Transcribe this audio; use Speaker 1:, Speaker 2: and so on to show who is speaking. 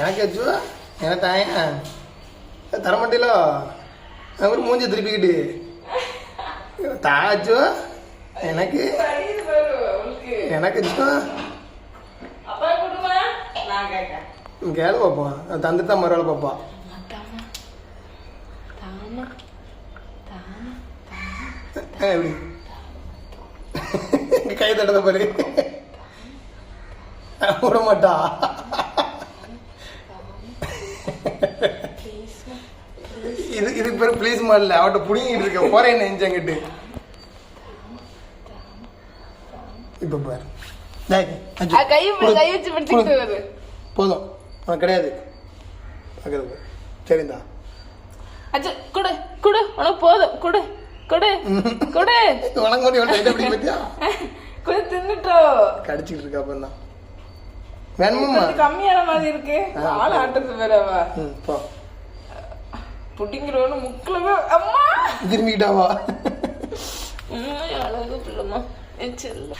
Speaker 1: எனக்கு அச்சு எனக்கு தாயன் தர மாட்டீங்களோ ஒரு மூஞ்சி திருப்பிக்கிட்டு தாச்சு எனக்கு எனக்கு அச்சு கேளு பார்ப்போம் தந்துட்டா மறுவாள் பார்ப்பா எப்படி கை தட்டத பாரு விட மாட்டா இதுக்கு பேர் ப்ளீஸ் மாடல அவட்ட புடிங்கிட்டு இருக்க போறேன் நெஞ்சங்கிட்டு இப்ப பாரு போதும் உனக்கு கிடையாது சரிந்தா
Speaker 2: குடு குடு உனக்கு போதும் குடு குடு குடு தின்னுட்டோ
Speaker 1: கடிச்சிட்டு இருக்கா அப்ப தான் வேணுமா
Speaker 2: கம்மியான மாதிரி இருக்கு ஆள் ஆட்டுறது வேறவா
Speaker 1: போ
Speaker 2: புட்டிங்கிறவனு முக்கிலவே அம்மா
Speaker 1: திரும்பிக்கிட்டாவா
Speaker 2: அழகு பிள்ளைமா என் செல்ல